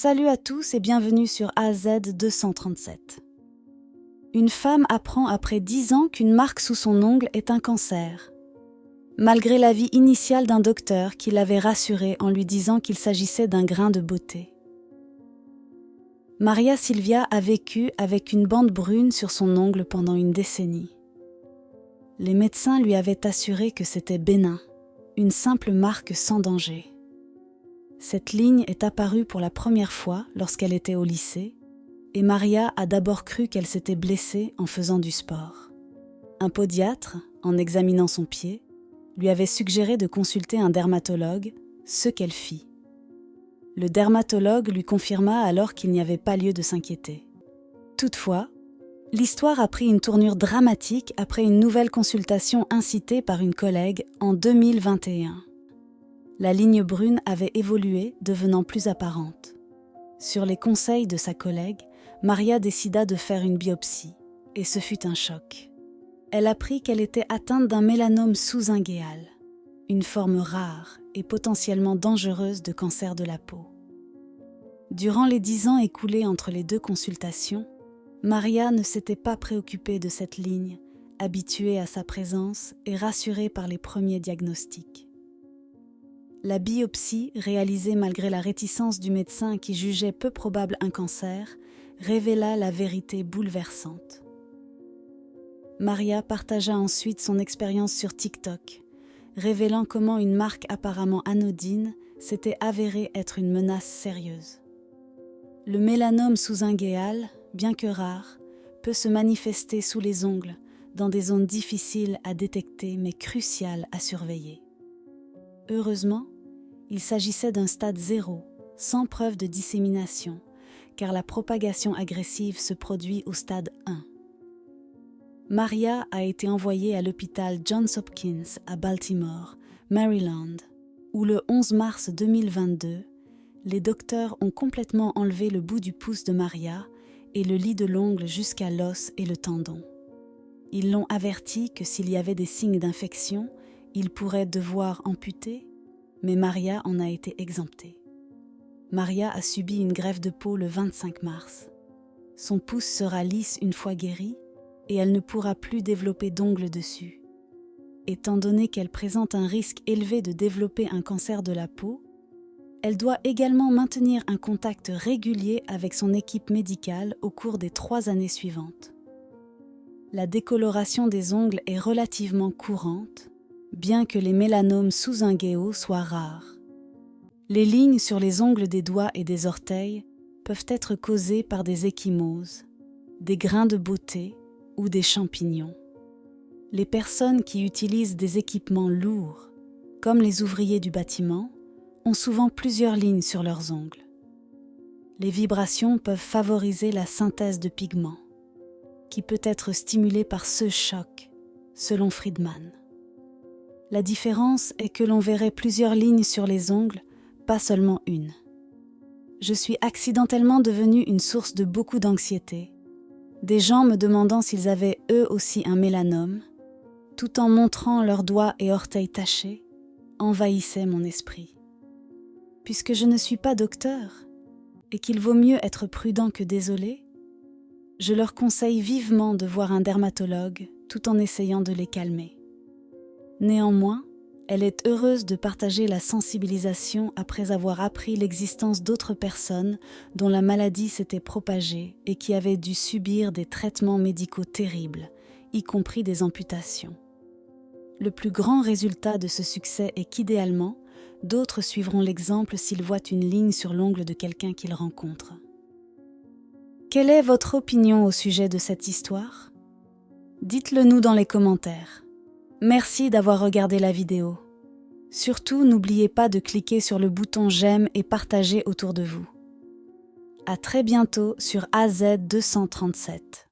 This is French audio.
Salut à tous et bienvenue sur AZ 237. Une femme apprend après 10 ans qu'une marque sous son ongle est un cancer. Malgré l'avis initial d'un docteur qui l'avait rassurée en lui disant qu'il s'agissait d'un grain de beauté. Maria Silvia a vécu avec une bande brune sur son ongle pendant une décennie. Les médecins lui avaient assuré que c'était bénin, une simple marque sans danger. Cette ligne est apparue pour la première fois lorsqu'elle était au lycée, et Maria a d'abord cru qu'elle s'était blessée en faisant du sport. Un podiatre, en examinant son pied, lui avait suggéré de consulter un dermatologue, ce qu'elle fit. Le dermatologue lui confirma alors qu'il n'y avait pas lieu de s'inquiéter. Toutefois, l'histoire a pris une tournure dramatique après une nouvelle consultation incitée par une collègue en 2021. La ligne brune avait évolué, devenant plus apparente. Sur les conseils de sa collègue, Maria décida de faire une biopsie, et ce fut un choc. Elle apprit qu'elle était atteinte d'un mélanome sous-inguéal, une forme rare et potentiellement dangereuse de cancer de la peau. Durant les 10 ans écoulés entre les deux consultations, Maria ne s'était pas préoccupée de cette ligne, habituée à sa présence et rassurée par les premiers diagnostics. La biopsie, réalisée malgré la réticence du médecin qui jugeait peu probable un cancer, révéla la vérité bouleversante. Maria partagea ensuite son expérience sur TikTok, révélant comment une marque apparemment anodine s'était avérée être une menace sérieuse. Le mélanome sous-inguéal, bien que rare, peut se manifester sous les ongles, dans des zones difficiles à détecter mais cruciales à surveiller. Heureusement, il s'agissait d'un stade 0, sans preuve de dissémination, car la propagation agressive se produit au stade 1. Maria a été envoyée à l'hôpital Johns Hopkins à Baltimore, Maryland, où le 11 mars 2022, les docteurs ont complètement enlevé le bout du pouce de Maria et le lit de l'ongle jusqu'à l'os et le tendon. Ils l'ont averti que s'il y avait des signes d'infection, ils pourraient devoir amputer, mais Maria en a été exemptée. Maria a subi une greffe de peau le 25 mars. Son pouce sera lisse une fois guéri et elle ne pourra plus développer d'ongles dessus. Étant donné qu'elle présente un risque élevé de développer un cancer de la peau, elle doit également maintenir un contact régulier avec son équipe médicale au cours des 3 années suivantes. La décoloration des ongles est relativement courante, bien que les mélanomes sous-inguéaux soient rares. Les lignes sur les ongles des doigts et des orteils peuvent être causées par des ecchymoses, des grains de beauté ou des champignons. Les personnes qui utilisent des équipements lourds, comme les ouvriers du bâtiment, ont souvent plusieurs lignes sur leurs ongles. Les vibrations peuvent favoriser la synthèse de pigments, qui peut être stimulée par ce choc, selon Friedman. La différence est que l'on verrait plusieurs lignes sur les ongles, pas seulement une. Je suis accidentellement devenue une source de beaucoup d'anxiété, des gens me demandant s'ils avaient eux aussi un mélanome, tout en montrant leurs doigts et orteils tachés, envahissait mon esprit. Puisque je ne suis pas docteur, et qu'il vaut mieux être prudent que désolé, je leur conseille vivement de voir un dermatologue tout en essayant de les calmer. Néanmoins, elle est heureuse de partager la sensibilisation après avoir appris l'existence d'autres personnes dont la maladie s'était propagée et qui avaient dû subir des traitements médicaux terribles, y compris des amputations. Le plus grand résultat de ce succès est qu'idéalement, d'autres suivront l'exemple s'ils voient une ligne sur l'ongle de quelqu'un qu'ils rencontrent. Quelle est votre opinion au sujet de cette histoire ? Dites-le nous dans les commentaires. Merci d'avoir regardé la vidéo. Surtout, n'oubliez pas de cliquer sur le bouton j'aime et partager autour de vous. À très bientôt sur AZ 237.